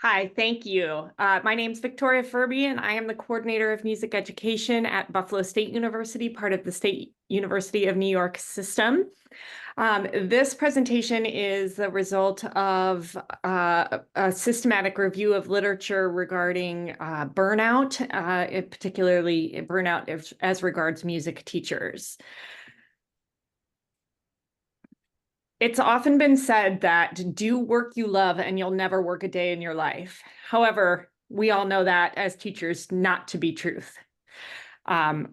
Hi, thank you. My name's Victoria Furby, and I am the coordinator of music education at Buffalo State University, part of the State University of New York system. This presentation is the result of a systematic review of literature regarding burnout, particularly burnout as regards music teachers. It's often been said that do work you love and you'll never work a day in your life. However, we all know that as teachers not to be truth.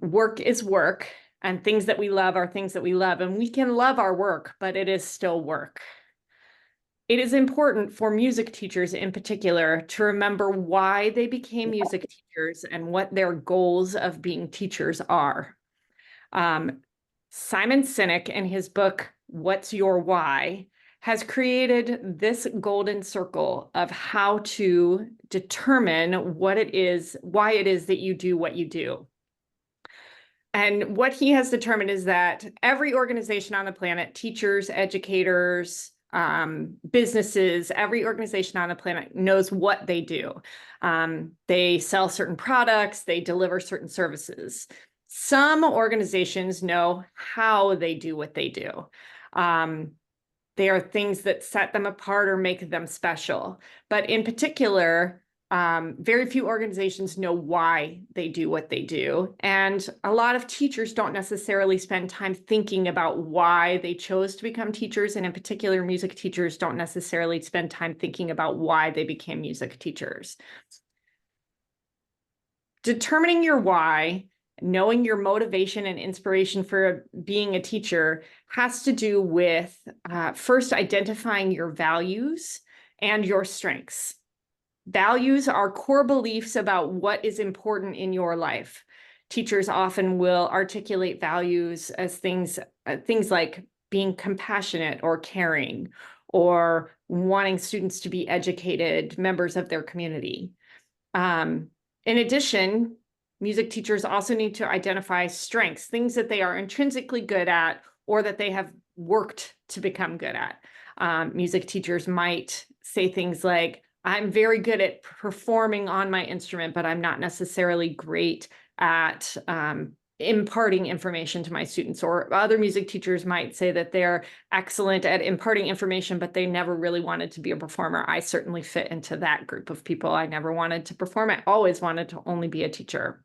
Work is work, and things that we love are things that we love, and we can love our work, but it is still work. It is important for music teachers in particular to remember why they became music teachers and what their goals of being teachers are. Simon Sinek, in his book, What's Your Why, has created this golden circle of how to determine what it is, why it is that you do what you do. And what he has determined is that every organization on the planet, teachers, educators, businesses, every organization on the planet knows what they do. They sell certain products, they deliver certain services. Some organizations know how they do what they do. They are things that set them apart or make them special. But in particular, very few organizations know why they do what they do. And a lot of teachers don't necessarily spend time thinking about why they chose to become teachers. And in particular, music teachers don't necessarily spend time thinking about why they became music teachers. Determining your why, knowing your motivation and inspiration for being a teacher has to do with first identifying your values and your strengths. Values are core beliefs about what is important in your life. Teachers often will articulate values as things like being compassionate or caring, or wanting students to be educated members of their community. In addition, music teachers also need to identify strengths, things that they are intrinsically good at or that they have worked to become good at. Music teachers might say things like, I'm very good at performing on my instrument, but I'm not necessarily great at imparting information to my students. Or other music teachers might say that they're excellent at imparting information, but they never really wanted to be a performer. I certainly fit into that group of people. I never wanted to perform. I always wanted to only be a teacher.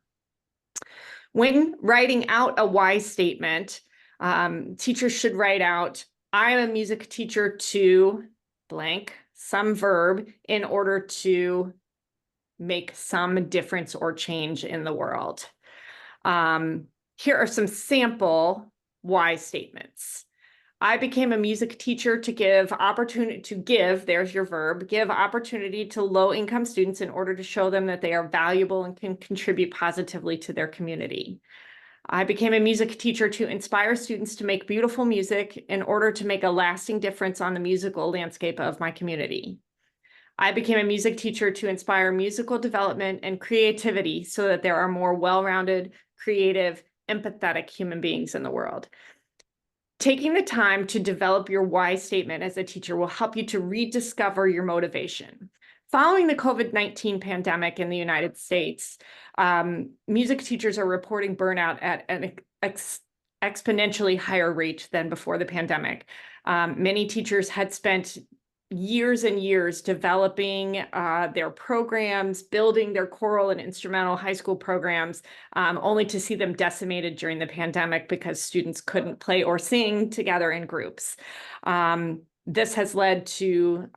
When writing out a why statement, teachers should write out, I am a music teacher to blank, some verb, in order to make some difference or change in the world. Here are some sample why statements. I became a music teacher to give there's your verb, give opportunity to low-income students in order to show them that they are valuable and can contribute positively to their community. I became a music teacher to inspire students to make beautiful music in order to make a lasting difference on the musical landscape of my community. I became a music teacher to inspire musical development and creativity so that there are more well-rounded, creative, empathetic human beings in the world. Taking the time to develop your why statement as a teacher will help you to rediscover your motivation. Following the COVID-19 pandemic in the United States, music teachers are reporting burnout at an exponentially higher rate than before the pandemic. Many teachers had spent years and years developing their programs, building their choral and instrumental high school programs, only to see them decimated during the pandemic because students couldn't play or sing together in groups. This has led to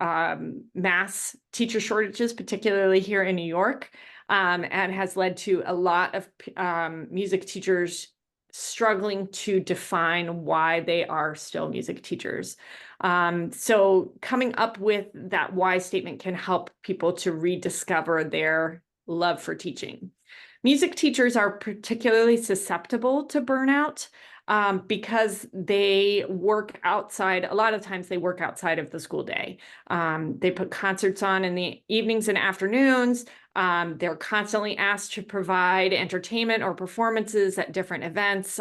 mass teacher shortages, particularly here in New York, and has led to a lot of music teachers struggling to define why they are still music teachers. So coming up with that why statement can help people to rediscover their love for teaching. Music teachers are particularly susceptible to burnout because they work outside. A lot of times they work outside of the school day. They put concerts on in the evenings and afternoons. They're constantly asked to provide entertainment or performances at different events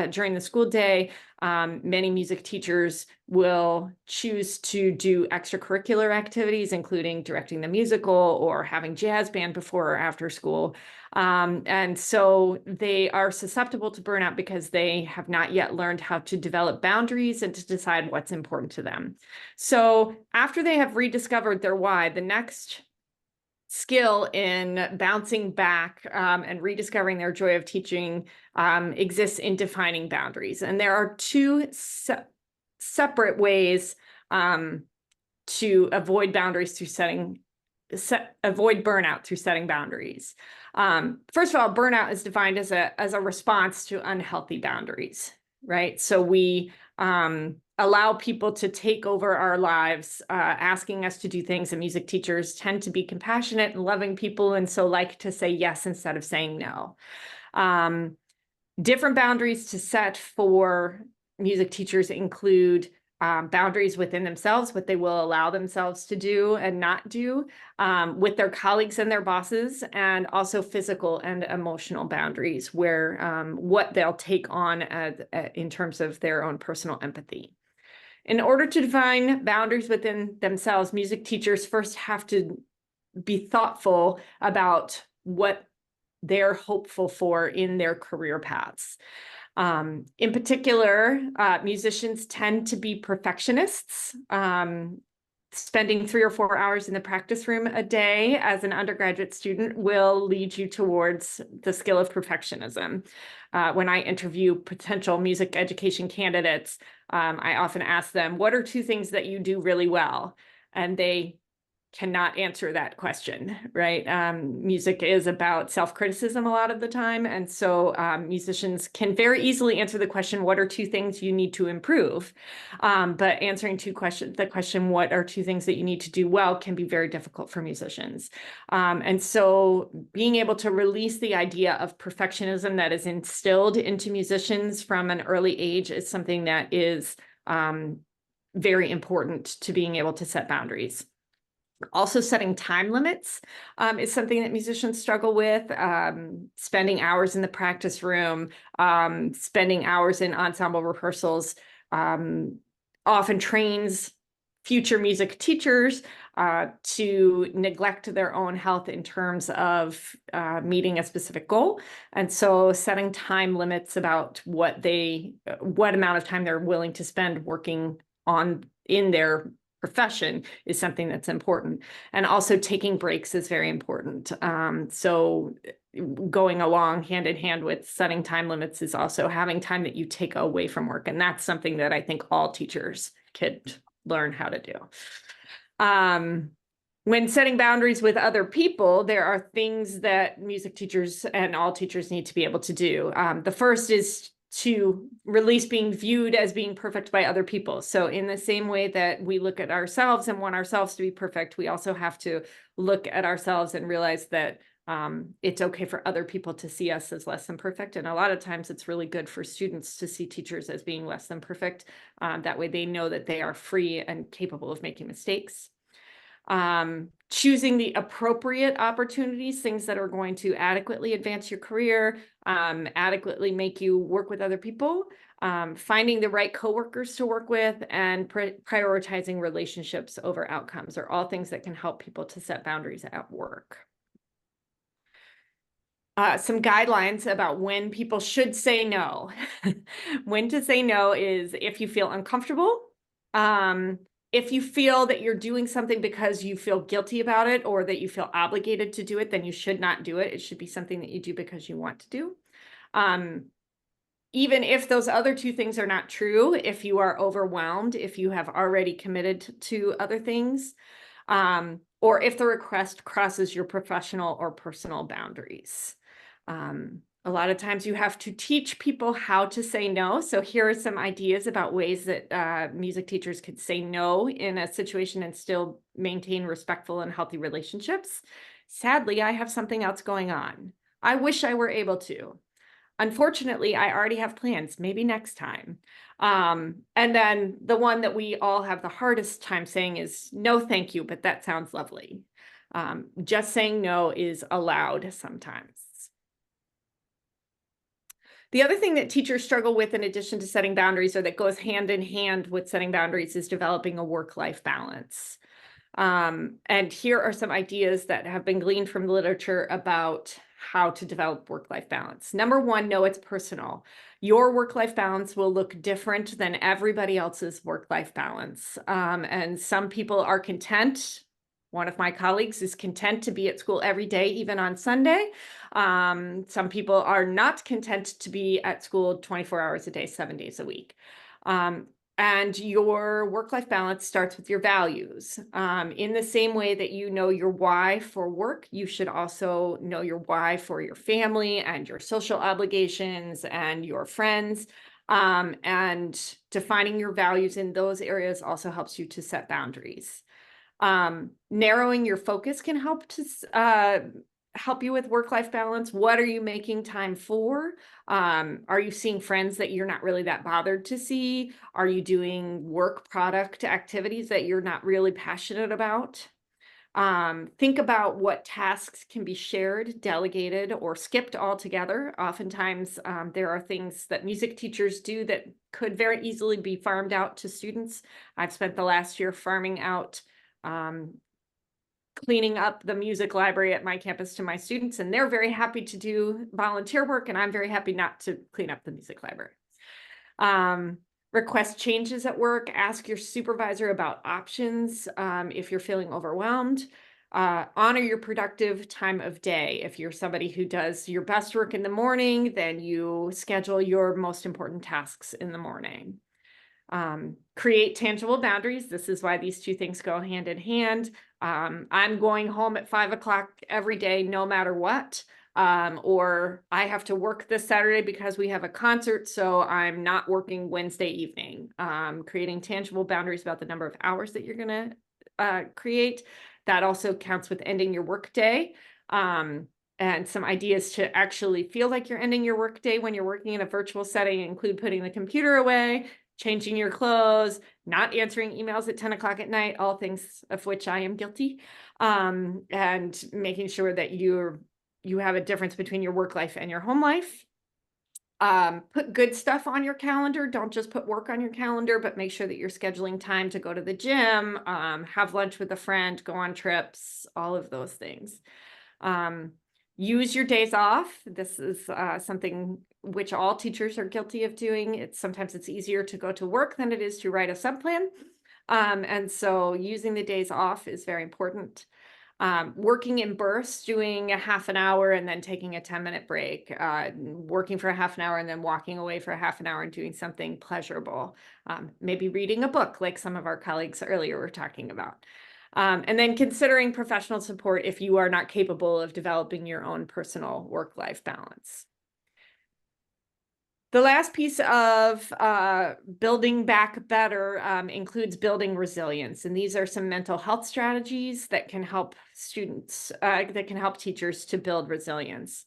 during the school day. Many music teachers will choose to do extracurricular activities, including directing the musical or having jazz band before or after school. And so they are susceptible to burnout because they have not yet learned how to develop boundaries and to decide what's important to them. So after they have rediscovered their why, the next skill in bouncing back and rediscovering their joy of teaching exists in defining boundaries. And there are two separate ways to avoid boundaries through avoid burnout through setting boundaries. First of all, burnout is defined as a response to unhealthy boundaries, right? So we allow people to take over our lives, asking us to do things. And music teachers tend to be compassionate and loving people, and so like to say yes instead of saying no. Different boundaries to set for music teachers include boundaries within themselves, what they will allow themselves to do and not do, with their colleagues and their bosses, and also physical and emotional boundaries, where what they'll take on in terms of their own personal empathy. In order to define boundaries within themselves, music teachers first have to be thoughtful about what they're hopeful for in their career paths. In particular, musicians tend to be perfectionists. Spending 3 or 4 hours in the practice room a day as an undergraduate student will lead you towards the skill of perfectionism. When I interview potential music education candidates, I often ask them, what are 2 things that you do really well? And they cannot answer that question, right? Music is about self-criticism a lot of the time. And so musicians can very easily answer the question, what are 2 things you need to improve? But answering the question, what are 2 things that you need to do well, can be very difficult for musicians. And so being able to release the idea of perfectionism that is instilled into musicians from an early age is something that is very important to being able to set boundaries. Also, setting time limits is something that musicians struggle with. Spending hours in the practice room, spending hours in ensemble rehearsals, often trains future music teachers to neglect their own health in terms of meeting a specific goal. And so setting time limits about what amount of time they're willing to spend working in their profession is something that's important. And also taking breaks is very important. So going along hand in hand with setting time limits is also having time that you take away from work. And that's something that I think all teachers could learn how to do. When setting boundaries with other people, there are things that music teachers and all teachers need to be able to do. The first is to release being viewed as being perfect by other people. So in the same way that we look at ourselves and want ourselves to be perfect, we also have to look at ourselves and realize that it's okay for other people to see us as less than perfect. And a lot of times it's really good for students to see teachers as being less than perfect. That way they know that they are free and capable of making mistakes. Choosing the appropriate opportunities, things that are going to adequately advance your career, adequately make you work with other people, finding the right coworkers to work with, and prioritizing relationships over outcomes are all things that can help people to set boundaries at work. Some guidelines about when people should say no. When to say no is if you feel uncomfortable, if you feel that you're doing something because you feel guilty about it or that you feel obligated to do it, then you should not do it. It should be something that you do because you want to do. Even if those other 2 things are not true, if you are overwhelmed, if you have already committed to other things, or if the request crosses your professional or personal boundaries. A lot of times you have to teach people how to say no. So here are some ideas about ways that music teachers could say no in a situation and still maintain respectful and healthy relationships. Sadly, I have something else going on. I wish I were able to. Unfortunately, I already have plans, maybe next time. And then the one that we all have the hardest time saying is no, thank you, but that sounds lovely. Just saying no is allowed sometimes. The other thing that teachers struggle with, in addition to setting boundaries, or that goes hand in hand with setting boundaries, is developing a work-life balance. And here are some ideas that have been gleaned from the literature about how to develop work-life balance. Number one, know it's personal. Your work-life balance will look different than everybody else's work-life balance. And some people are content. One of my colleagues is content to be at school every day, even on Sunday. Some people are not content to be at school 24 hours a day, 7 days a week. And your work-life balance starts with your values. In the same way that you know your why for work, you should also know your why for your family and your social obligations and your friends. And defining your values in those areas also helps you to set boundaries. Narrowing your focus can help to help you with work-life balance. What are you making time for? Are you seeing friends that you're not really that bothered to see? Are you doing work product activities that you're not really passionate about? Think about what tasks can be shared, delegated, or skipped altogether. Oftentimes, there are things that music teachers do that could very easily be farmed out to students. I've spent the last year farming out cleaning up the music library at my campus to my students, and they're very happy to do volunteer work, and I'm very happy not to clean up the music library. Request changes at work, ask your supervisor about options if you're feeling overwhelmed. Honor your productive time of day. If you're somebody who does your best work in the morning, then you schedule your most important tasks in the morning. Create tangible boundaries. This is why these two things go hand in hand. I'm going home at 5 o'clock every day, no matter what. Or I have to work this Saturday because we have a concert, so I'm not working Wednesday evening. Creating tangible boundaries about the number of hours that you're going to create. That also counts with ending your workday. And some ideas to actually feel like you're ending your workday when you're working in a virtual setting include putting the computer away, changing your clothes, not answering emails at 10 o'clock at night, all things of which I am guilty, and making sure that you have a difference between your work life and your home life. Put good stuff on your calendar. Don't just put work on your calendar, but make sure that you're scheduling time to go to the gym, have lunch with a friend, go on trips, all of those things. Use your days off. This is something which all teachers are guilty of doing. Sometimes it's easier to go to work than it is to write a subplan. And so using the days off is very important. Working in bursts, doing a half an hour and then taking a 10-minute break, working for a half an hour and then walking away for a half an hour and doing something pleasurable. Maybe reading a book like some of our colleagues earlier were talking about. And then considering professional support if you are not capable of developing your own personal work-life balance. The last piece of building back better includes building resilience. And these are some mental health strategies that can help students, that can help teachers to build resilience.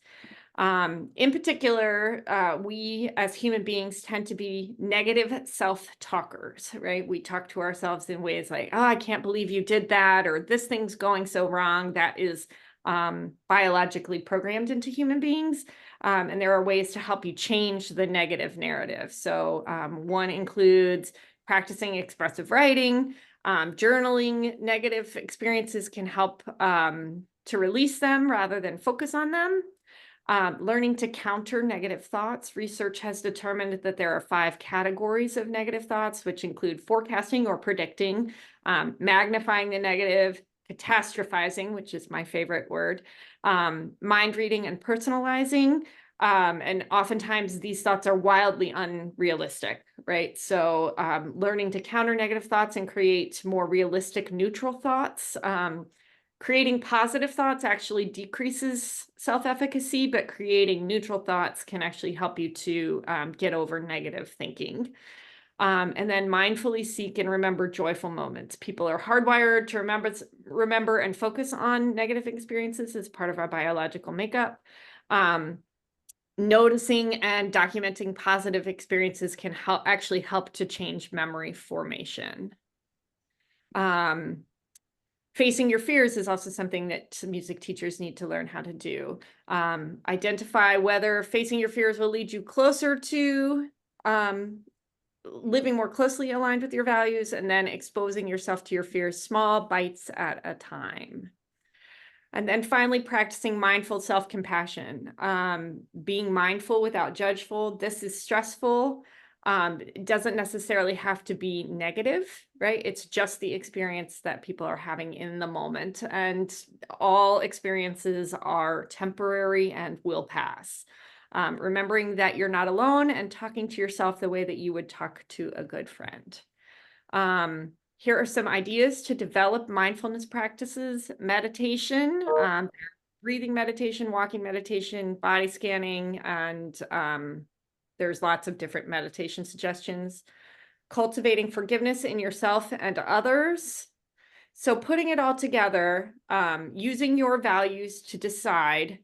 In particular, we as human beings tend to be negative self-talkers, right? We talk to ourselves in ways like, oh, I can't believe you did that, or this thing's going so wrong. That is biologically programmed into human beings. And there are ways to help you change the negative narrative. So one includes practicing expressive writing, journaling. Negative experiences can help to release them rather than focus on them. Learning to counter negative thoughts. Research has determined that there are 5 categories of negative thoughts, which include forecasting or predicting, magnifying the negative, catastrophizing, which is my favorite word, mind reading, and personalizing. And oftentimes these thoughts are wildly unrealistic, right? So learning to counter negative thoughts and create more realistic neutral thoughts. Creating positive thoughts actually decreases self-efficacy, but creating neutral thoughts can actually help you to get over negative thinking. And then mindfully seek and remember joyful moments. People are hardwired to remember and focus on negative experiences as part of our biological makeup. Noticing and documenting positive experiences can actually help to change memory formation. Facing your fears is also something that music teachers need to learn how to do. Identify whether facing your fears will lead you closer to living more closely aligned with your values, and then exposing yourself to your fears, small bites at a time. And then finally, practicing mindful self-compassion, being mindful without judgeful. This is stressful. It doesn't necessarily have to be negative, right? It's just the experience that people are having in the moment. And all experiences are temporary and will pass. Remembering that you're not alone and talking to yourself the way that you would talk to a good friend. Here are some ideas to develop mindfulness practices: meditation, breathing meditation, walking meditation, body scanning, and there's lots of different meditation suggestions. Cultivating forgiveness in yourself and others. So putting it all together, using your values to decide,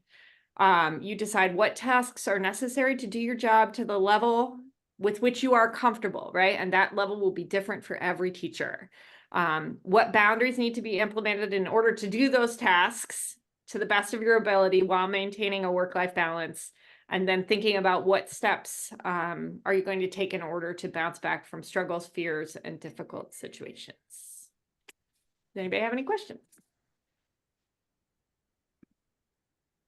you decide what tasks are necessary to do your job to the level with which you are comfortable, right? And that level will be different for every teacher. What boundaries need to be implemented in order to do those tasks to the best of your ability while maintaining a work-life balance, and then thinking about what steps are you going to take in order to bounce back from struggles, fears, and difficult situations. Does anybody have any questions?